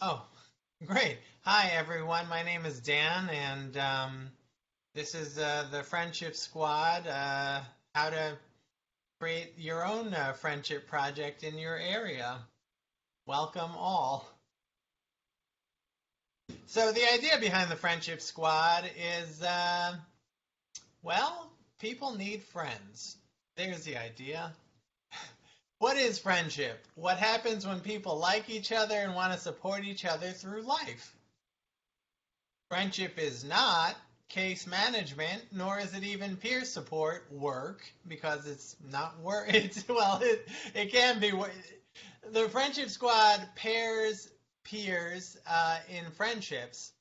Oh, great. Hi, everyone. My name is Dan, and this is the Friendship Squad. How to create your own friendship project in your area. Welcome all. So, the idea behind the Friendship Squad is well, people need friends. There's the idea. What is friendship? What happens when people like each other and want to support each other through life? Friendship is not case management, nor is it even peer support work because it's not work. It's it can be. The friendship squad pairs peers in friendships,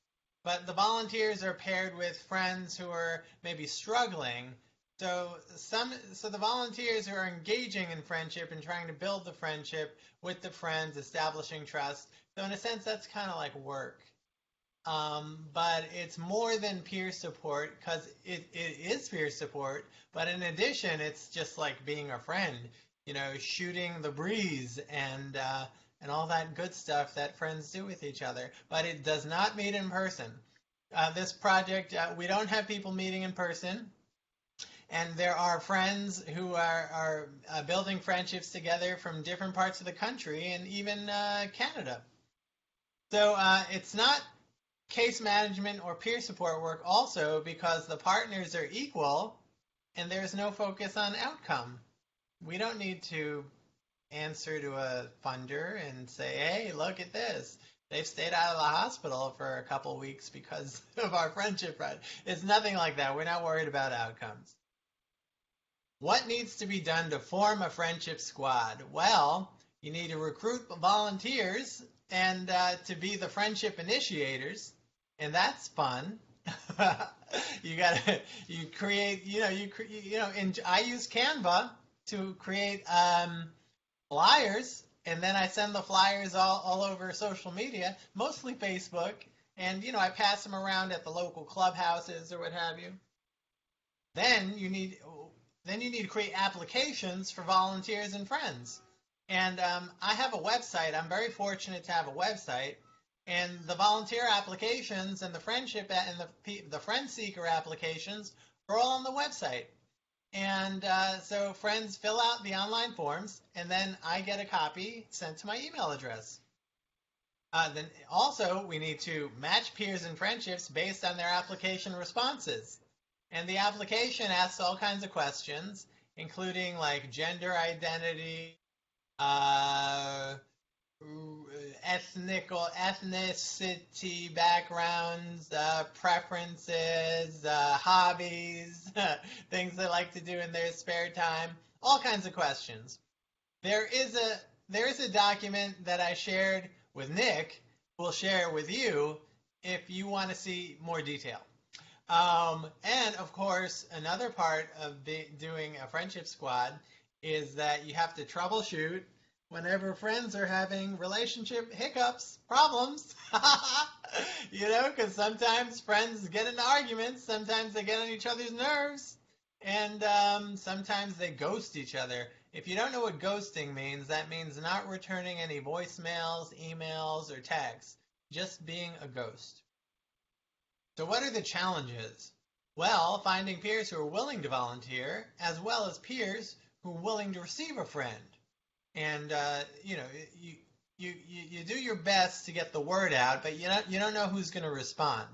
but the volunteers are paired with friends who are maybe struggling. So the volunteers who are engaging in friendship and trying to build the friendship with the friends, establishing trust. So in a sense, that's kind of like work. But it's more than peer support because it is peer support. But in addition, it's just like being a friend, shooting the breeze and all that good stuff that friends do with each other. But it does not meet in person. This project, we don't have people meeting in person. And there are friends who are building friendships together from different parts of the country and even Canada. So it's not case management or peer support work also because the partners are equal and there's no focus on outcome. We don't need to answer to a funder and say, hey, look at this. They've stayed out of the hospital for a couple weeks because of our friendship. It's nothing like that. We're not worried about outcomes. What needs to be done to form a friendship squad? Well, you need to recruit volunteers and to be the friendship initiators, and that's fun. You create, I use Canva to create flyers, and then I send the flyers all over social media, mostly Facebook, and I pass them around at the local clubhouses or what have you. Then you need to create applications for volunteers and friends. And I have a website. I'm very fortunate to have a website. And the volunteer applications and the friendship and the friend seeker applications are all on the website. And so friends fill out the online forms, and then I get a copy sent to my email address. Then also we need to match peers and friendships based on their application responses. And the application asks all kinds of questions, including like gender identity, ethnicity backgrounds, preferences, hobbies, things they like to do in their spare time, all kinds of questions. There is a document that I shared with Nick, who will share with you if you want to see more detail. And of course, another part of doing a friendship squad is that you have to troubleshoot whenever friends are having relationship hiccups, problems. Because sometimes friends get into arguments, sometimes they get on each other's nerves, and sometimes they ghost each other. If you don't know what ghosting means, that means not returning any voicemails, emails, or texts, just being a ghost. So what are the challenges? Well, finding peers who are willing to volunteer, as well as peers who are willing to receive a friend. And you do your best to get the word out, but you don't know who's going to respond.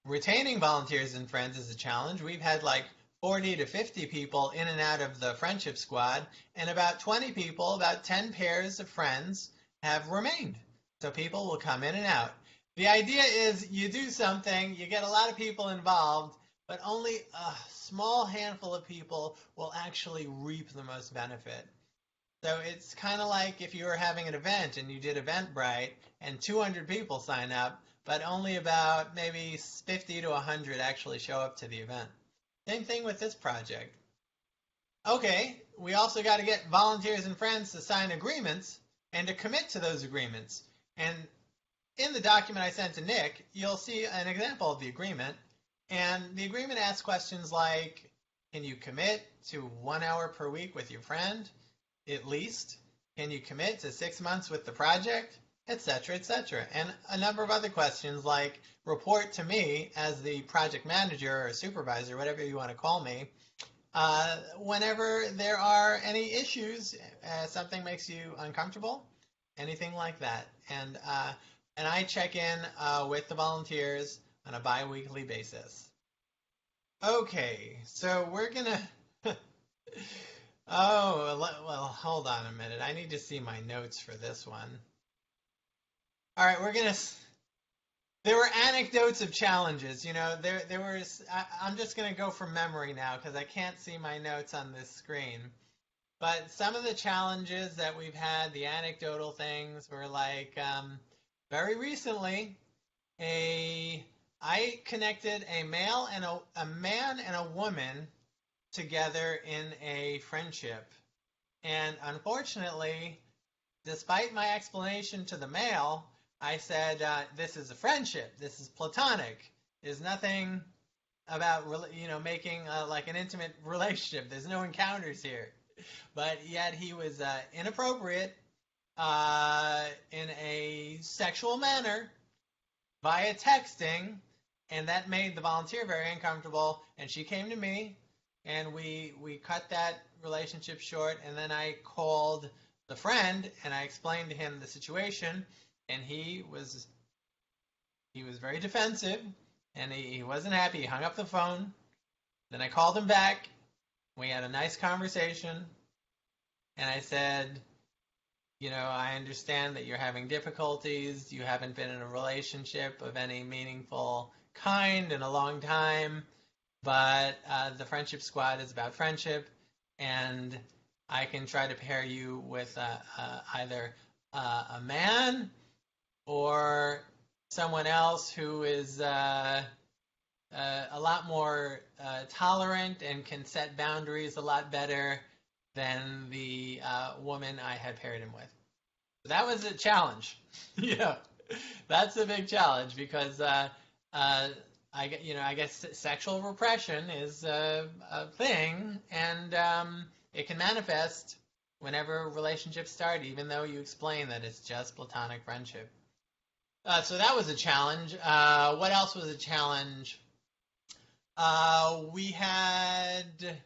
Retaining volunteers and friends is a challenge. We've had like 40 to 50 people in and out of the friendship squad, and about 20 people, about 10 pairs of friends have remained. So people will come in and out. The idea is you do something, you get a lot of people involved, but only a small handful of people will actually reap the most benefit. So it's kind of like if you were having an event and you did Eventbrite and 200 people sign up, but only about maybe 50 to 100 actually show up to the event. Same thing with this project. Okay, we also got to get volunteers and friends to sign agreements and to commit to those agreements. And in the document I sent to Nick, you'll see an example of the agreement. And the agreement asks questions like, can you commit to 1 hour per week with your friend, at least? Can you commit to 6 months with the project? etc., etc. And a number of other questions like report to me as the project manager or supervisor, whatever you want to call me, whenever there are any issues, something makes you uncomfortable, anything like that. And I check in with the volunteers on a bi-weekly basis. Okay, so we're gonna. Oh, well, hold on a minute. I need to see my notes for this one. All right, we're gonna. There were anecdotes of challenges. There was. I'm just gonna go from memory now because I can't see my notes on this screen. But some of the challenges that we've had, the anecdotal things, were like very recently, a I connected a male and a man and a woman together in a friendship. And unfortunately, despite my explanation to the male, I said, this is a friendship. This is platonic. There's nothing about, making like an intimate relationship. There's no encounters here. But yet he was inappropriate in a sexual manner via texting, and that made the volunteer very uncomfortable. And she came to me, and we cut that relationship short. And then I called the friend, and I explained to him the situation, and he was very defensive, and he wasn't happy. He hung up the phone. Then I called him back. We had a nice conversation, and I said, I understand that you're having difficulties. You haven't been in a relationship of any meaningful kind in a long time, but the Friendship Squad is about friendship, and I can try to pair you with either a man or someone else who is a lot more tolerant and can set boundaries a lot better than the woman I had paired him with. So that was a challenge. That's a big challenge because I guess sexual repression is a thing, and it can manifest whenever relationships start, even though you explain that it's just platonic friendship. So that was a challenge. What else was a challenge? We had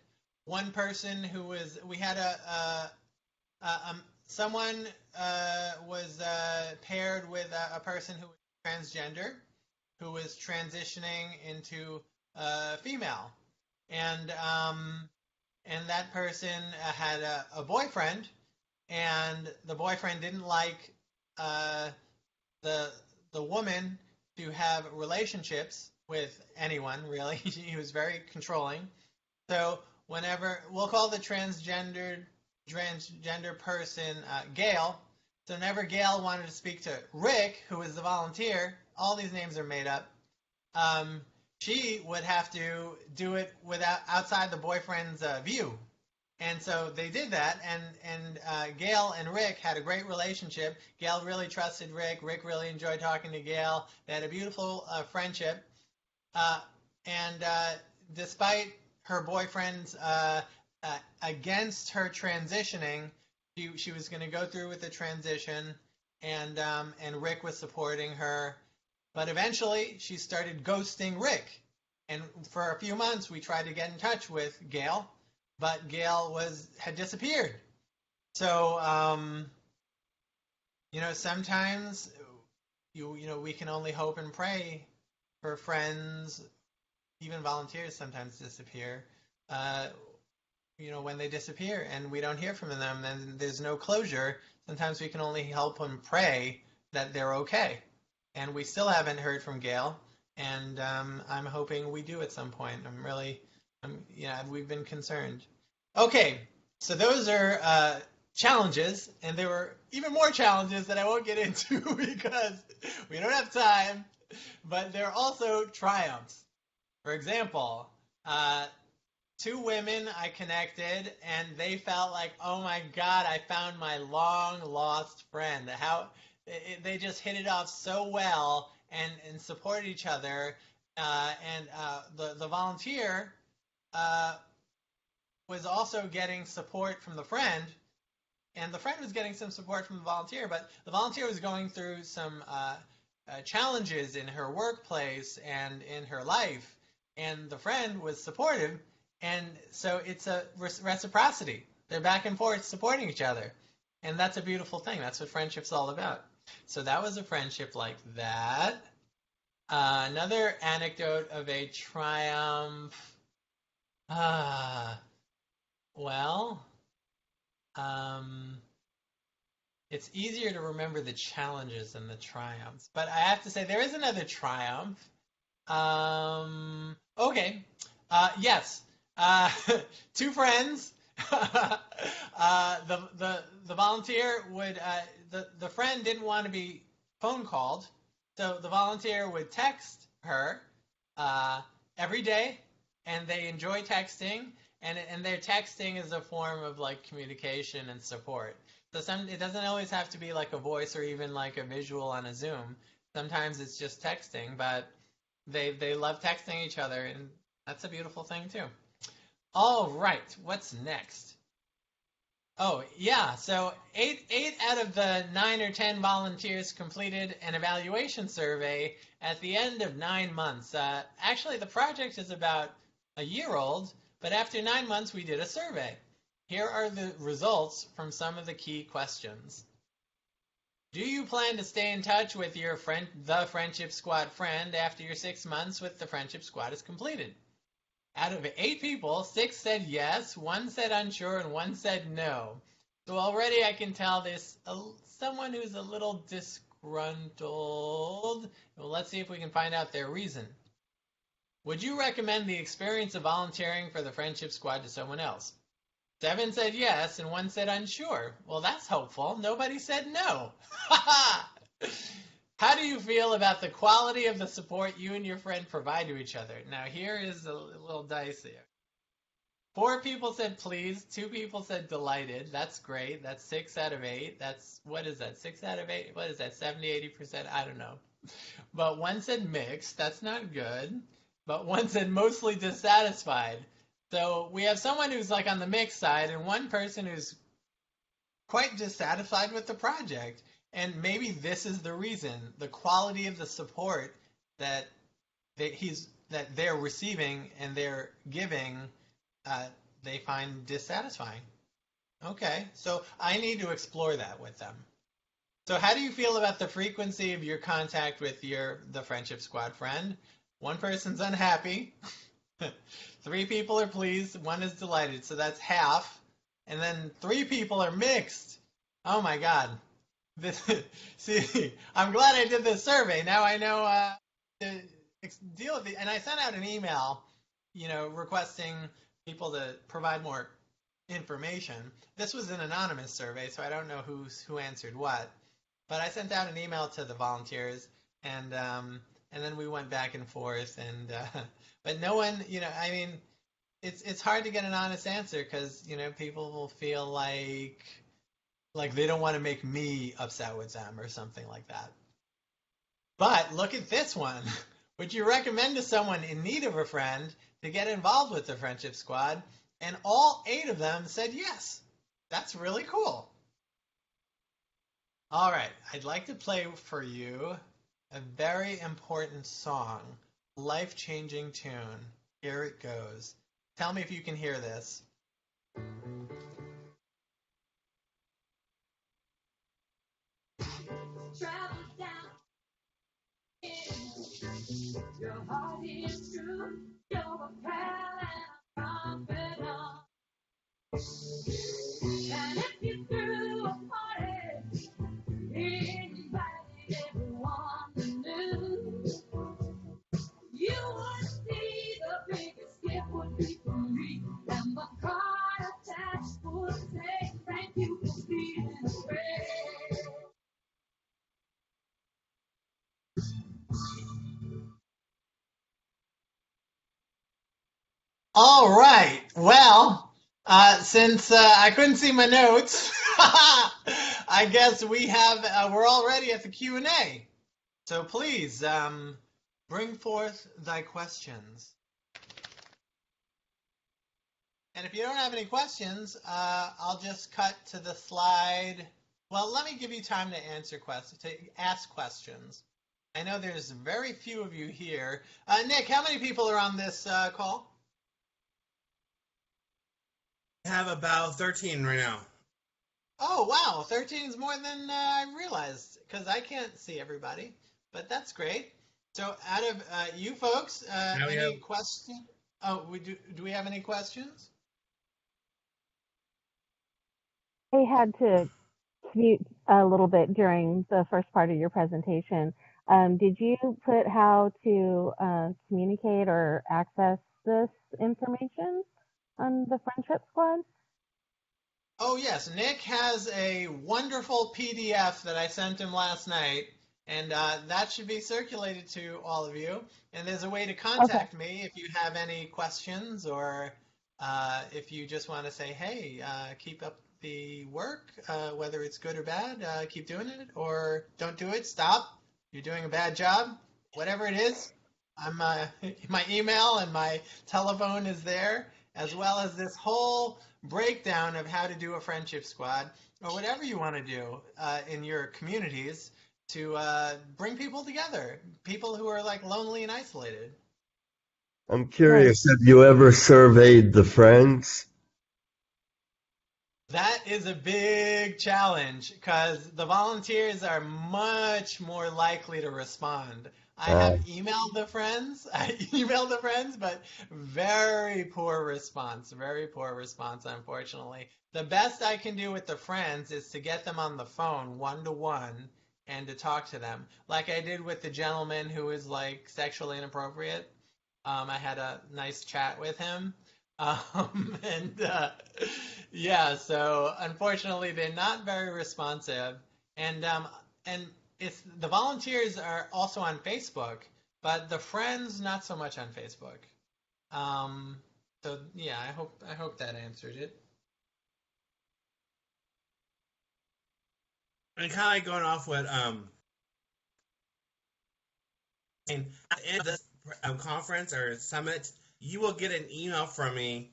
one person who was. We had someone was paired with a person who was transgender, who was transitioning into female, and that person had a boyfriend, and the boyfriend didn't like the woman to have relationships with anyone really. He was very controlling. So whenever we'll call the transgender person Gail. So whenever Gail wanted to speak to Rick, who was the volunteer, all these names are made up. She would have to do it outside the boyfriend's view. And so they did that, and Gail and Rick had a great relationship. Gail really trusted Rick. Rick really enjoyed talking to Gail. They had a beautiful friendship. And despite her boyfriend's against her transitioning, she was going to go through with the transition, and Rick was supporting her. But eventually, she started ghosting Rick. And for a few months, we tried to get in touch with Gail, but Gail had disappeared. So, sometimes we can only hope and pray for friends. Even volunteers sometimes disappear. When they disappear and we don't hear from them, then there's no closure. Sometimes we can only help and pray that they're okay. And we still haven't heard from Gail, and I'm hoping we do at some point. We've been concerned. Okay, so those are challenges, and there were even more challenges that I won't get into because we don't have time, but there are also triumphs. For example, two women I connected, and they felt like, oh my God, I found my long-lost friend. They just hit it off so well and supported each other. The volunteer was also getting support from the friend, and the friend was getting some support from the volunteer, but the volunteer was going through some challenges in her workplace and in her life, and the friend was supportive, and so it's a reciprocity. They're back and forth supporting each other, and that's a beautiful thing. That's what friendship's all about. So that was a friendship like that. Another anecdote of a triumph. Ah, well, um, it's easier to remember the challenges than the triumphs. But I have to say, there is another triumph. Okay. Yes. Uh, two friends. The volunteer would the friend didn't want to be phone called, so the volunteer would text her uh, every day, and they enjoy texting, and their texting is a form of like communication and support. So it doesn't always have to be like a voice or even like a visual on a Zoom. Sometimes it's just texting, but they love texting each other, and that's a beautiful thing too. All right, what's next? Oh, yeah. So eight out of the 9 or 10 volunteers completed an evaluation survey at the end of 9 months. Actually, the project is about a year old, but after 9 months, we did a survey. Here are the results from some of the key questions. Do you plan to stay in touch with your friend, the Friendship Squad friend, after your 6 months with the Friendship Squad is completed? Out of 8 people, 6 said yes, 1 said unsure, and 1 said no. So already I can tell there's someone who's a little disgruntled. Well, let's see if we can find out their reason. Would you recommend the experience of volunteering for the Friendship Squad to someone else? 7 said yes, and 1 said unsure. Well, that's hopeful. Nobody said no. How do you feel about the quality of the support you and your friend provide to each other? Now, here is a little dicey. 4 people said pleased. 2 people said delighted. That's great. That's 6 out of 8. What is that? 6 out of 8? What is that? 70, 80%? I don't know. But 1 said mixed. That's not good. But 1 said mostly dissatisfied. So we have someone who's like on the mixed side and 1 person who's quite dissatisfied with the project. And maybe this is the reason, the quality of the support that they're receiving and they're giving, they find dissatisfying. Okay, so I need to explore that with them. So how do you feel about the frequency of your contact with the Friendship Squad friend? 1 person's unhappy. 3 people are pleased. 1 is delighted. So that's half. And then 3 people are mixed. Oh my God. See, I'm glad I did this survey. Now I know to deal with it. And I sent out an email, requesting people to provide more information. This was an anonymous survey, so I don't know who answered what. But I sent out an email to the volunteers, and then we went back and forth. But no one, it's hard to get an honest answer because people will feel like they don't want to make me upset with them or something like that. But look at this one. Would you recommend to someone in need of a friend to get involved with the Friendship Squad? And all 8 of them said yes. That's really cool. All right, I'd like to play for you a very important song, life-changing tune. Here it goes. Tell me if you can hear this. Travel down. Your heart is true. You're a pal and a confidant. And if you threw a party, invited everyone to know, you would see the biggest gift would be for me. And the card attached would say, thank you for being a friend. All right. Well, since I couldn't see my notes, I guess we're already at the Q&A. So please bring forth thy questions. And if you don't have any questions, I'll just cut to the slide. Well, let me give you time to ask questions. I know there's very few of you here. Nick, how many people are on this call? I have about 13 right now. Oh, wow. 13 is more than I realized because I can't see everybody, but that's great. So out of you folks, Now we any have questions? Oh, do we have any questions? I had to mute a little bit during the first part of your presentation. Did you put how to communicate or access this information on the Friendship Squad? Oh, yes. Nick has a wonderful PDF that I sent him last night, and that should be circulated to all of you. And there's a way to contact me if you have any questions or if you just want to say, hey, keep up the work, whether it's good or bad, keep doing it, or don't do it, stop. You're doing a bad job. Whatever it is, my email and my telephone is there, as well as this whole breakdown of how to do a friendship squad or whatever you want to do in your communities to bring people together, people who are like lonely and isolated. I'm curious, have you ever surveyed the friends? That is a big challenge because the volunteers are much more likely to respond. I have emailed the friends, but very poor response, unfortunately. The best I can do with the friends is to get them on the phone one-to-one and to talk to them, like I did with the gentleman who was like sexually inappropriate. I had a nice chat with him. And yeah, so unfortunately they're not very responsive. And it's the volunteers are also on Facebook, but the friends not so much on Facebook. So yeah, I hope that answered it. and kind of like going off what and at the end of this conference or summit, you will get an email from me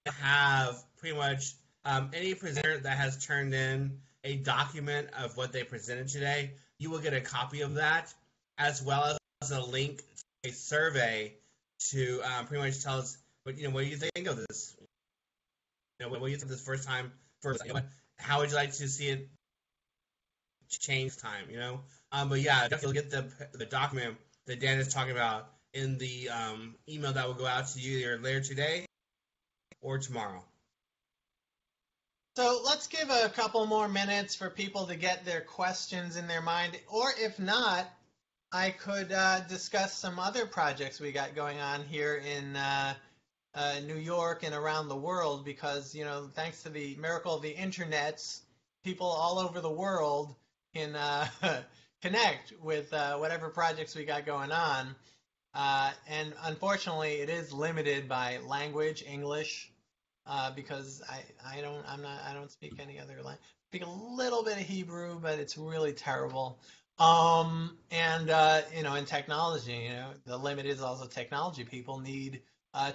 to have pretty much any presenter that has turned in a document of what they presented today. You will get a copy of that, as well as a link to a survey to pretty much tell us what do you think of this? What do you think this first time? How would you like to see it change time? But yeah, definitely get the document that Dan is talking about in the email that will go out to you either later today or tomorrow. So let's give a couple more minutes for people to get their questions in their mind, or if not, I could discuss some other projects we got going on here in New York and around the world because, thanks to the miracle of the internet, people all over the world can connect with whatever projects we got going on. And unfortunately, it is limited by language, English, because I don't speak any other language. I speak a little bit of Hebrew, but it's really terrible. And in technology, the limit is also technology. People need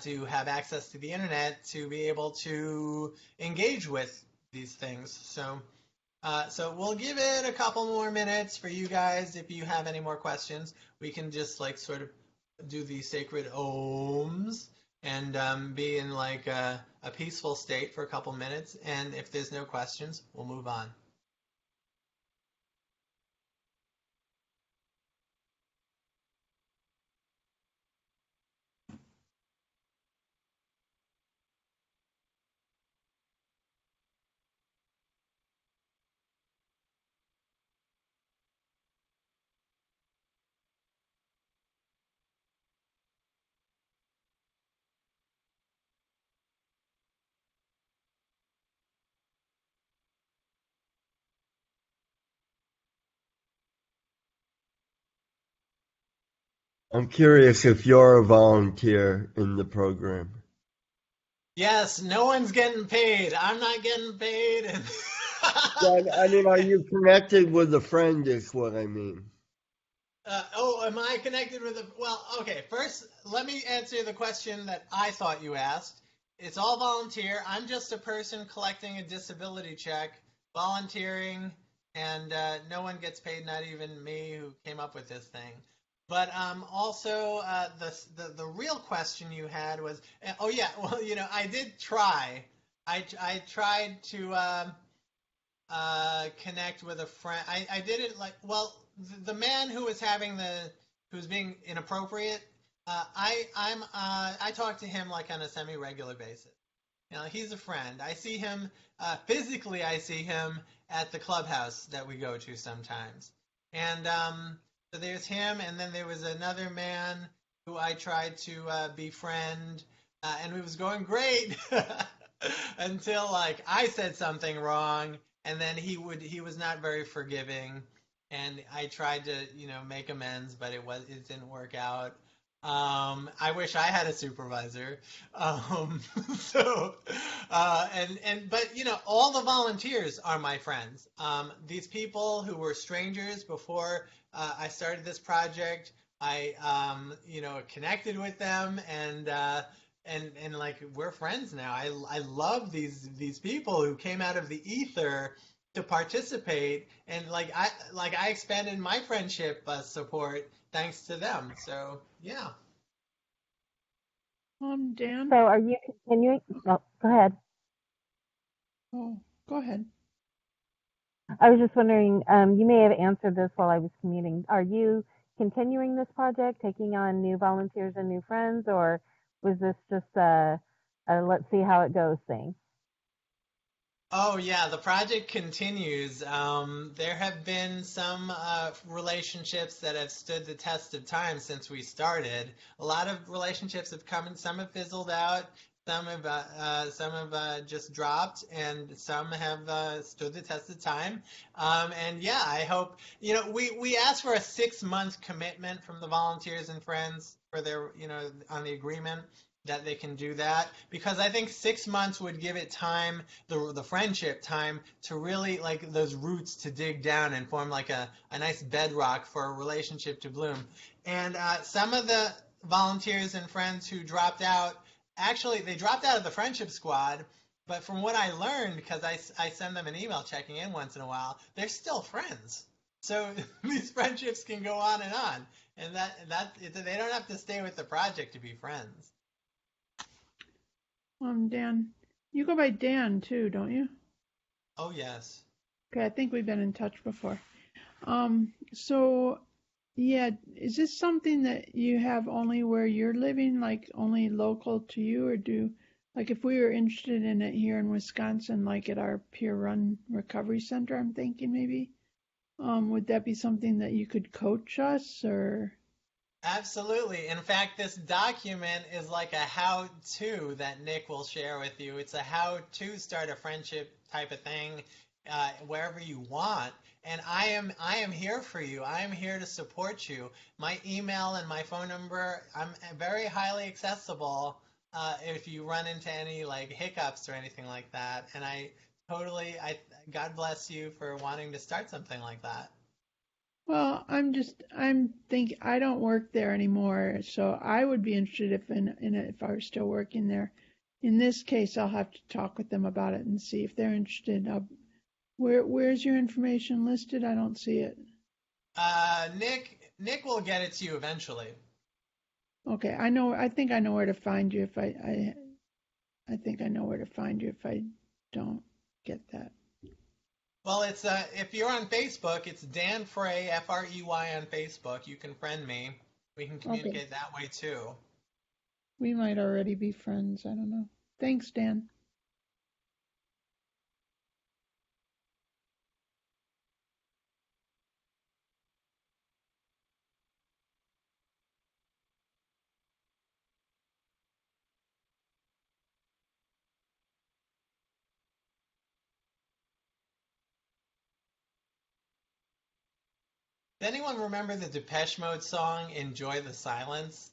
to have access to the internet to be able to engage with these things. So we'll give it a couple more minutes for you guys. If you have any more questions, we can just sort of do the sacred ohms and be in a peaceful state for a couple minutes. And if there's no questions, we'll move on. I'm curious if you're a volunteer in the program. Yes, no one's getting paid. I'm not getting paid. And I mean, are you connected with a friend is what I mean. am I connected with a... Well, okay, first, let me answer the question that I thought you asked. It's all volunteer. I'm just a person collecting a disability check, volunteering, and no one gets paid, not even me who came up with this thing. But also, the real question you had was, oh yeah, well, I did try. I tried to connect with a friend. I did it like, well, the man who was who's being inappropriate. I talk to him like on a semi-regular basis. He's a friend. I see him physically. I see him at the clubhouse that we go to sometimes. And so there's him, and then there was another man who I tried to befriend, and it was going great until like I said something wrong, and then he was not very forgiving, and I tried to make amends, but it didn't work out. I wish I had a supervisor. Um, so, but all the volunteers are my friends. These people who were strangers before I started this project, I, connected with them, and like we're friends now. I love these people who came out of the ether to participate, and I expanded my friendship support thanks to them. So yeah. Dan? So are you continuing? Oh, go ahead. Oh, go ahead. I was just wondering, you may have answered this while I was commuting. Are you continuing this project, taking on new volunteers and new friends, or was this just a let's see how it goes thing? Oh yeah, the project continues. There have been some relationships that have stood the test of time since we started. A lot of relationships have come and some have fizzled out. Some have just dropped, and some have stood the test of time. And yeah, I hope we asked for a 6-month commitment from the volunteers and friends for their on the agreement that they can do that, because I think 6 months would give it time, the friendship time, to really like those roots to dig down and form like a nice bedrock for a relationship to bloom. And some of the volunteers and friends who dropped out, actually they dropped out of the friendship squad, but from what I learned, because I send them an email checking in once in a while, they're still friends. So these friendships can go on, and they don't have to stay with the project to be friends. Dan, you go by Dan too, don't you? Oh, yes. Okay, I think we've been in touch before. So, yeah, is this something that you have only where you're living, like only local to you, or like if we were interested in it here in Wisconsin, like at our peer run recovery center, I'm thinking maybe, would that be something that you could coach us or? Absolutely. In fact, this document is like a how-to that Nick will share with you. It's a how-to start a friendship type of thing wherever you want. And I am here for you. I am here to support you. My email and my phone number, I'm very highly accessible if you run into any like hiccups or anything like that. And God bless you for wanting to start something like that. Well, I'm thinking I don't work there anymore, so I would be interested if I were still working there. In this case, I'll have to talk with them about it and see if they're interested. Where's your information listed? I don't see it. Nick will get it to you eventually. Okay, I think I know where to find you if I think I know where to find you if I don't get that. Well, it's if you're on Facebook, it's Dan Frey, Frey on Facebook. You can friend me. We can communicate that way too. We might already be friends. I don't know. Thanks, Dan. Does anyone remember the Depeche Mode song "Enjoy the Silence"?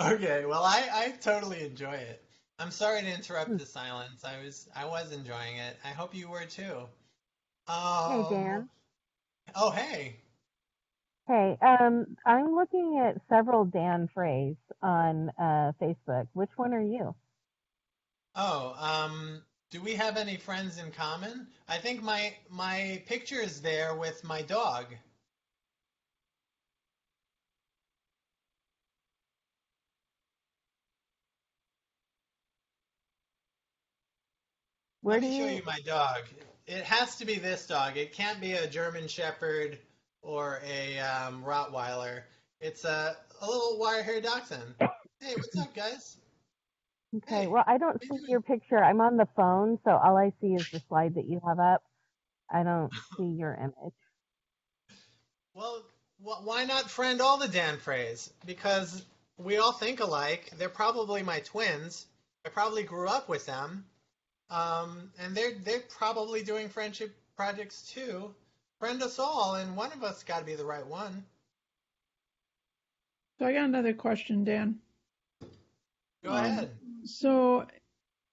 Okay, well, I totally enjoy it. I'm sorry to interrupt the silence. I was enjoying it. I hope you were too. Hey, Dan. Oh, hey. Hey, I'm looking at several Dan Frays on Facebook. Which one are you? Oh, do we have any friends in common? I think my picture is there with my dog. Where Let do me show you? you my dog. It has to be this dog. It can't be a German Shepherd or a Rottweiler. It's a little wire-haired dachshund. Hey, what's up, guys? Okay, Hey, well, I don't what are you see doing? your picture. I'm on the phone, so all I see is the slide that you have up. I don't see your image. Well, why not friend all the Dan Freys? Because we all think alike. They're probably my twins. I probably grew up with them. And they're probably doing friendship projects too. Friend us all, and one of us got to be the right one. So I got another question, Dan. Go ahead. So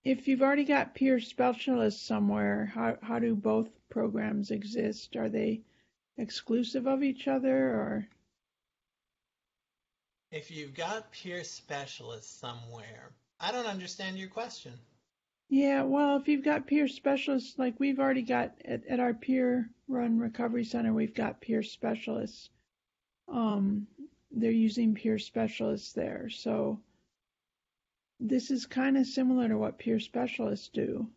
if you've already got peer specialists somewhere, how do both programs exist? Are they exclusive of each other, or? If you've got peer specialists somewhere, I don't understand your question. Yeah, well, if you've got peer specialists, like we've already got at our peer run recovery center, we've got peer specialists. Um, they're using peer specialists there. So this is kind of similar to what peer specialists do.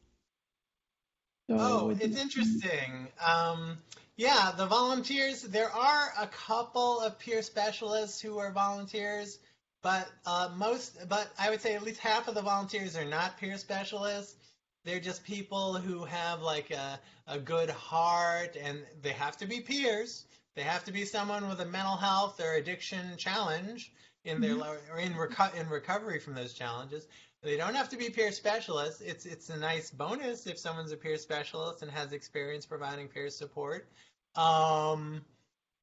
So Oh, with it's interesting. Yeah, the volunteers, there are a couple of peer specialists who are volunteers, but but I would say at least half of the volunteers are not peer specialists. They're just people who have like a good heart, and they have to be peers. They have to be someone with a mental health or addiction challenge in their Mhm. or in recovery from those challenges. They don't have to be peer specialists. It's a nice bonus if someone's a peer specialist and has experience providing peer support. Um,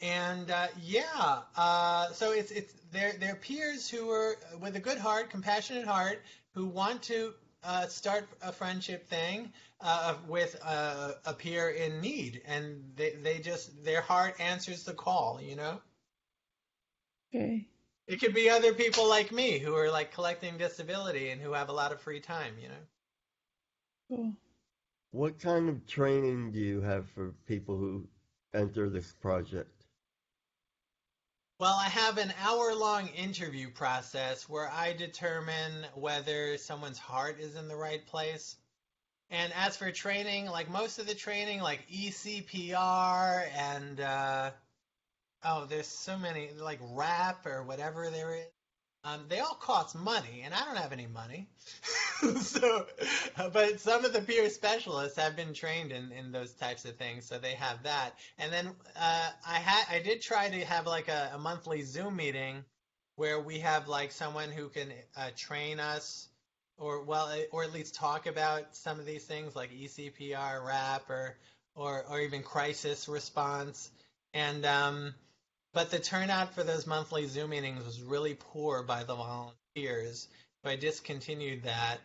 so it's they're peers who are with a good heart, compassionate heart, who want to start a friendship thing with a peer in need, and they just their heart answers the call, you know. Okay, It could be other people like me who are like collecting disability and who have a lot of free time, you know. cool. What kind of training do you have for people who enter this project? Well, I have an hour-long interview process where I determine whether someone's heart is in the right place. And as for training, like most of the training, like ECPR and oh, there's so many, like rap or whatever there is. They all cost money, and I don't have any money. So, but some of the peer specialists have been trained in those types of things, so they have that. And then I did try to have like a monthly Zoom meeting where we have like someone who can train us, or well, or at least talk about some of these things like ECPR, RAP, or even crisis response. And but the turnout for those monthly Zoom meetings was really poor by the volunteers, so I discontinued that.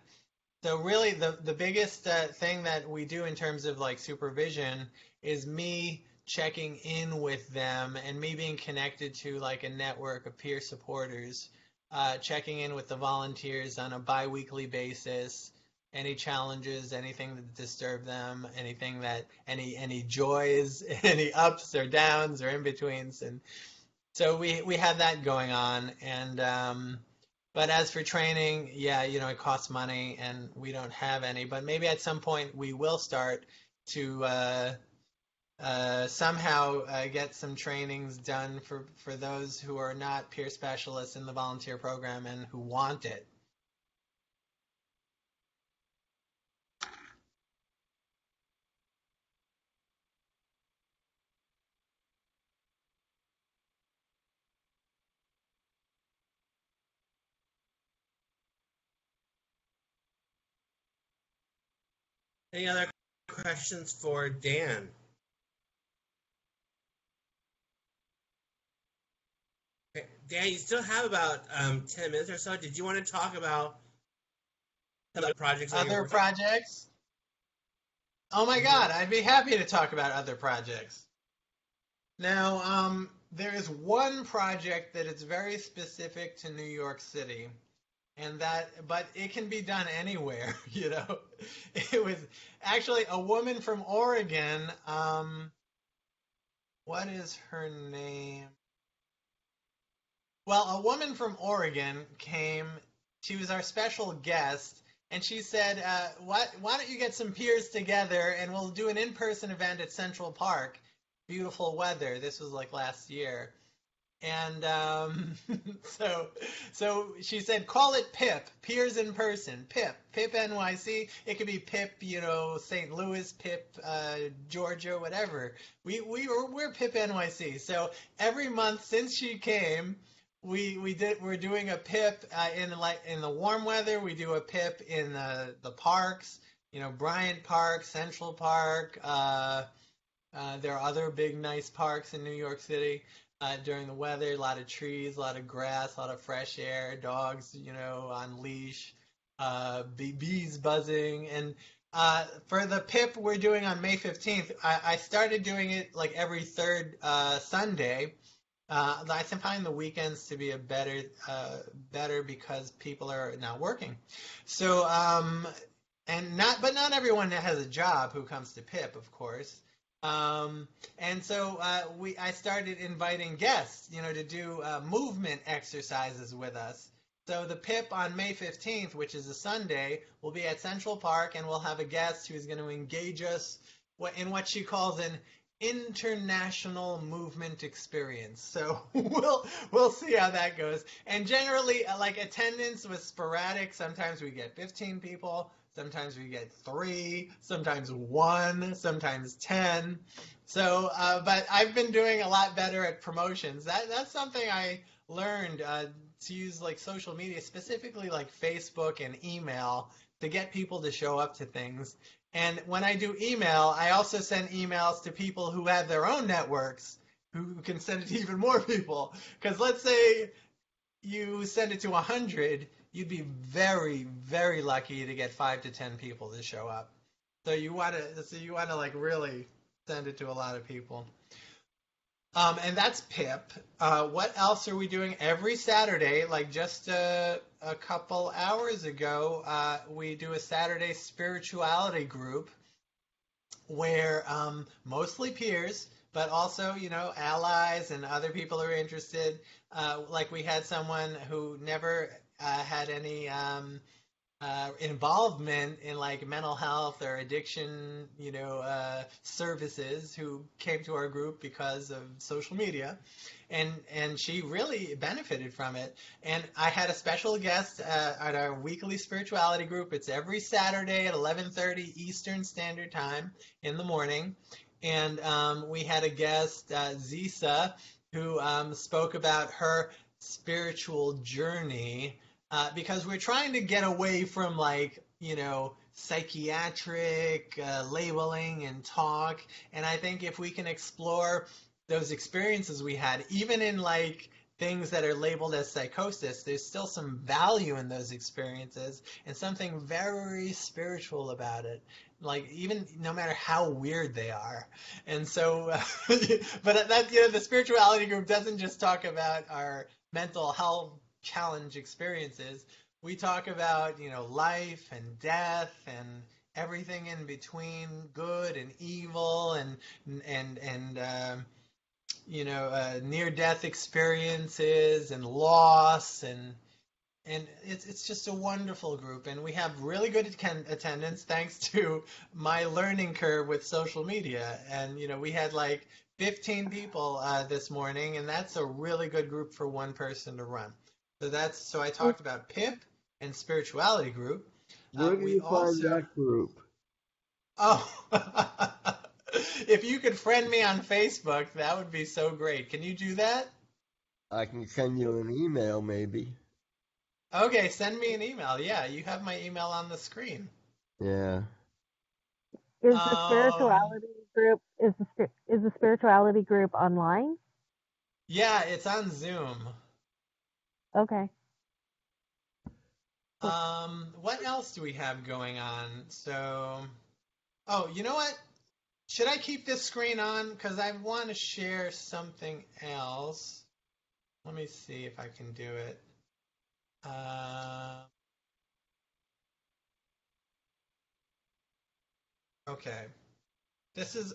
So really, the biggest thing that we do in terms of like supervision is me checking in with them and me being connected to like a network of peer supporters, checking in with the volunteers on a biweekly basis. Any challenges, anything that disturbed them, anything that any joys, any ups or downs or in betweens, and so we had that going on, and but as for training, yeah, you know, it costs money, and we don't have any. But maybe at some point we will start to somehow get some trainings done for those who are not peer specialists in the volunteer program and who want it. Any other questions for Dan? Okay. Dan, you still have about 10 minutes or so. Did you want to talk about some of the projects that you're Other working on? projects? Oh my Mhm. God, I'd be happy to talk about other projects. Now, there is one project that is very specific to New York City, but it can be done anywhere, you know. It was actually a woman from Oregon. What is her name? Well, a woman from Oregon came. She was our special guest, and she said, why don't you get some peers together and we'll do an in-person event at Central Park. Beautiful weather. This was like last year. And so she said, call it PIP, Peers in Person, PIP NYC. It could be PIP, you know, St. Louis, PIP, Georgia, whatever. We're PIP NYC. So every month since she came, we're doing a PIP in the warm weather. We do a PIP in the parks, you know, Bryant Park, Central Park. There are other big nice parks in New York City. During the weather, a lot of trees, a lot of grass, a lot of fresh air, dogs, you know, on leash, bees buzzing. And for the PIP we're doing on May 15th, I started doing it like every third Sunday. I find the weekends to be better because people are not working. So, but not everyone has a job who comes to PIP, of course. And so I started inviting guests, you know, to do movement exercises with us. So the PIP on May 15th, which is a Sunday, will be at Central Park, and we'll have a guest who's going to engage us in what she calls an international movement experience. So we'll see how that goes. And generally, like, attendance was sporadic. Sometimes we get 15 people. Sometimes we get 3, sometimes 1, sometimes 10. So, but I've been doing a lot better at promotions. That's something I learned to use, like, social media, specifically like Facebook and email, to get people to show up to things. And when I do email, I also send emails to people who have their own networks, who can send it to even more people. Because let's say you send it to 100, you'd be very, very lucky to get 5 to 10 people to show up. So you want to like really send it to a lot of people. And that's PIP. What else are we doing every Saturday? Like just a couple hours ago, we do a Saturday spirituality group where mostly peers, but also, you know, allies and other people who are interested. Like we had someone who never had any involvement in like mental health or addiction, you know, services, who came to our group because of social media, and she really benefited from it. And I had a special guest at our weekly spirituality group. It's every Saturday at 11:30 Eastern Standard Time in the morning, and we had a guest, Zisa, who spoke about her spiritual journey. Because we're trying to get away from, like, you know, psychiatric labeling and talk. And I think if we can explore those experiences we had, even in like things that are labeled as psychosis, there's still some value in those experiences and something very spiritual about it. Like, even no matter how weird they are. And so, but that, you know, the spirituality group doesn't just talk about our mental health challenge experiences. We talk about, you know, life and death and everything in between, good and evil, and you know, near-death experiences and loss, and it's just a wonderful group, and we have really good attendance thanks to my learning curve with social media. And you know, we had like 15 people this morning, and that's a really good group for one person to run. So I talked about PIP and spirituality group. Where do you find that group? Oh, if you could friend me on Facebook, that would be so great. Can you do that? I can send you an email, maybe. Okay, send me an email. Yeah, you have my email on the screen. Yeah. Is the spirituality group online? Yeah, it's on Zoom. Okay. What else do we have going on? So, oh, you know what? Should I keep this screen on? Because I want to share something else. Let me see if I can do it. Okay. This is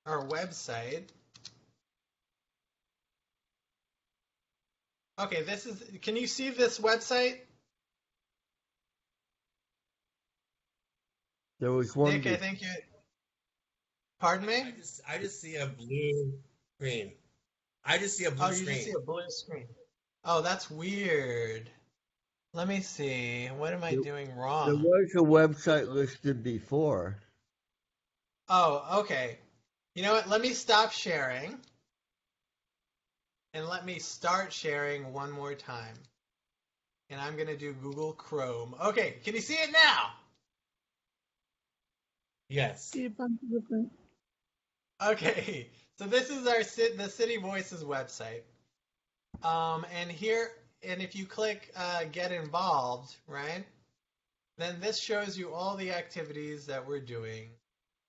our website. Okay, can you see this website? There was one. Nick, I think you. Pardon me? I just see a blue screen. I just see a blue Oh, you screen. just see a blue screen. Oh, that's weird. Let me see. What am I doing There wrong? was a website listed before. Oh, okay. You know what? Let me stop sharing. And let me start sharing one more time. And I'm going to do Google Chrome. Okay, can you see it now? Yes. See a bunch of different. Okay, so this is the City Voices website. And here, and if you click Get Involved, right, then this shows you all the activities that we're doing.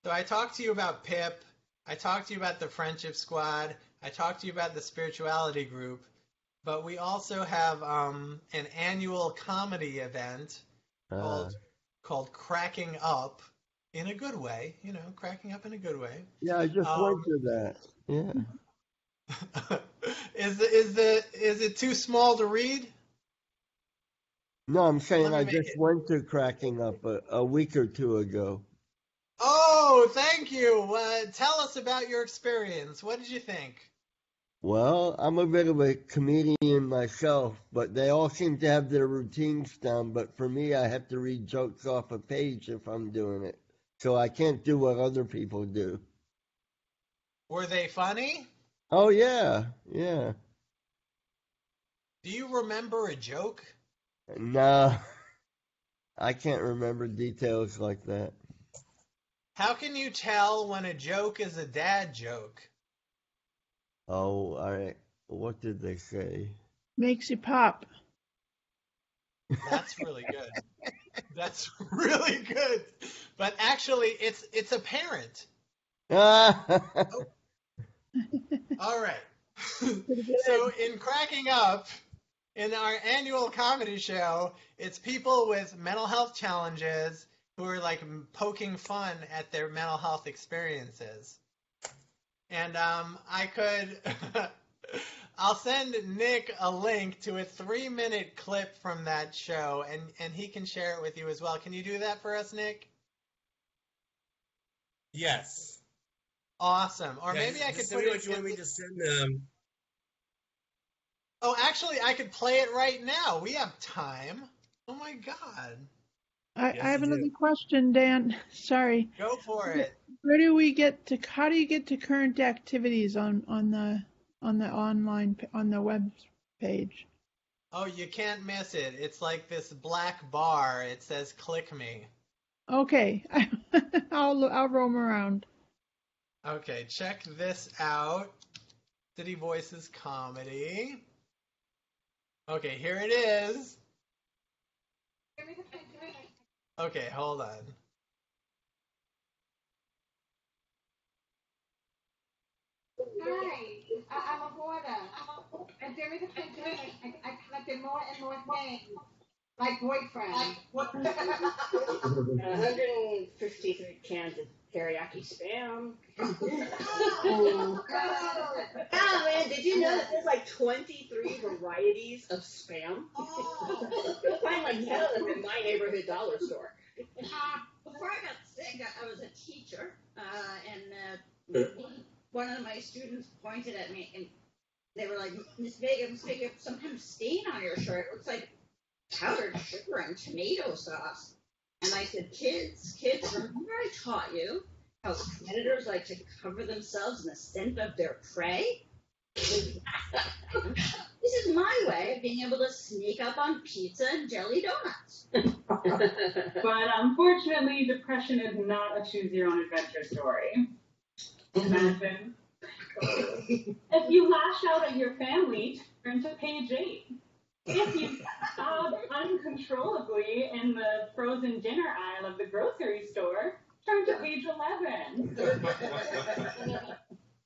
So I talked to you about PIP. I talked to you about the Friendship Squad. I talked to you about the Spirituality Group. But we also have an annual comedy event called Cracking Up in a good way. You know, cracking up in a good way. Yeah, I just went to that. Yeah. Is it too small to read? No, I'm saying Let me I make just it. went to Cracking Up a week or two ago. Oh, thank you. Tell us about your experience. What did you think? Well, I'm a bit of a comedian myself, but they all seem to have their routines down. But for me, I have to read jokes off a page if I'm doing it. So I can't do what other people do. Were they funny? Oh, yeah, yeah. Do you remember a joke? No, I can't remember details like that. How can you tell when a joke is a dad joke? Oh, all right. What did they say? Makes you pop. That's really good. That's really good. But actually, it's apparent. Ah, All right. So in Cracking Up, in our annual comedy show, it's people with mental health challenges who are like poking fun at their mental health experiences. And I'll send Nick a link to a 3-minute clip from that show, and he can share it with you as well. Can you do that for us, Nick? Yes. Awesome. Or Yeah, maybe I could send put me it. what you want me to send them. Oh, actually, I could play it right now. We have time. Oh my God. I Yes, have you another do. question, Dan. Sorry. Go for it. Where do we get to? How do you get to current activities on the online on the web page? Oh, you can't miss it. It's like this black bar. It says "Click me." Okay, I'll roam around. Okay, check this out. City Voices Comedy. Okay, here it is. Okay, hold on. Hi, I'm a hoarder. And Jerry the Printer, I collected more and more things. Like boyfriend. 153 cans of teriyaki spam. Oh man, did you know that there's like 23 varieties of spam? You'll find like 10 of them in my neighborhood dollar store. Before I got sick, I was a teacher, and one of my students pointed at me, and they were like, Miss Vega, you have some kind of stain on your shirt. It looks like powdered sugar and tomato sauce. And I said, kids, remember I taught you how predators like to cover themselves in the scent of their prey? This is my way of being able to sneak up on pizza and jelly donuts. But unfortunately, depression is not a choose-your-own-adventure story. Imagine. If you lash out at your family, turn to page 8. If you sob uncontrollably in the frozen dinner aisle of the grocery store, Turn to page 11.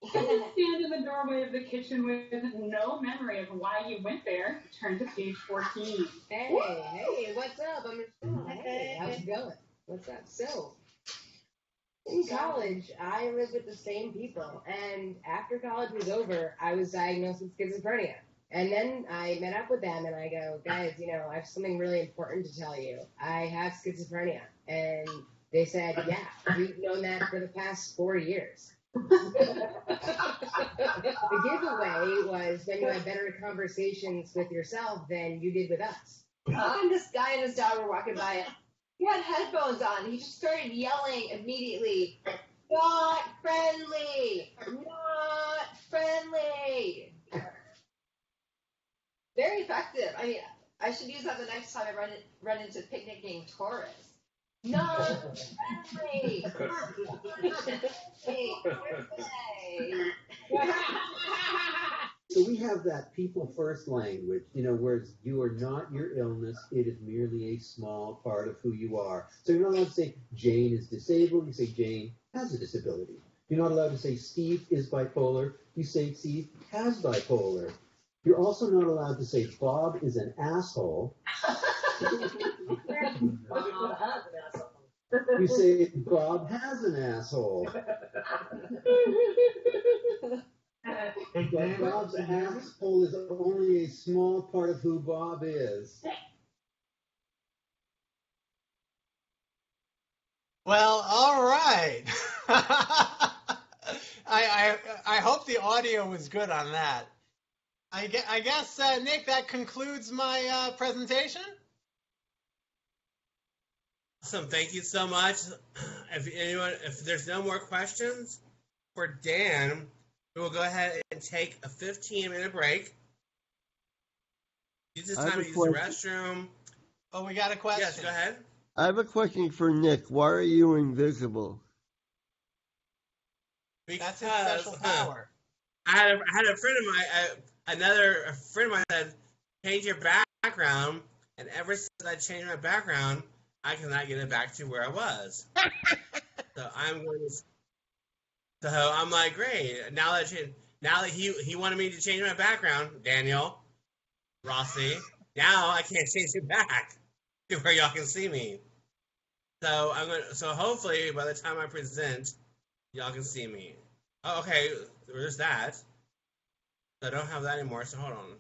Stand in the doorway of the kitchen with no memory of why you went there. Turn to page 14. Hey, what's up? Hey, how's it going? What's up? So, in college, I lived with the same people, and after college was over, I was diagnosed with schizophrenia. And then I met up with them, and I go, guys, I have something really important to tell you. I have schizophrenia. And they said, yeah, we've known that for the past 4 years. The giveaway was when you had better conversations with yourself than you did with us. And this guy and his dog were walking by. He had headphones on. He just started yelling immediately, "Not friendly! Not friendly!" Very effective. I mean, I should use that the next time I run into picnicking tourists. Not friendly! So we have that people first language, where you are not your illness, it is merely a small part of who you are. So you're not allowed to say Jane is disabled, you say Jane has a disability. You're not allowed to say Steve is bipolar, you say Steve has bipolar. You're also not allowed to say Bob is an asshole. You say Bob has an asshole. But Bob's asshole is only a small part of who Bob is. Well, all right. I hope the audio was good on that. I guess, Nick, that concludes my presentation. Awesome. Thank you so much. If there's no more questions for Dan, we will go ahead and take a 15-minute break. Use this time to use the restroom. Oh, we got a question. Yes, go ahead. I have a question for Nick. Why are you invisible? Because that's his special power. I had a friend of mine, a friend of mine said, change your background, and ever since I changed my background, I cannot get it back to where I was. So I'm like, great. Now that he wanted me to change my background, Daniel Rossi, now I can't change it back to where y'all can see me. So hopefully by the time I present, y'all can see me. Oh, okay, there's that. So I don't have that anymore, so hold on.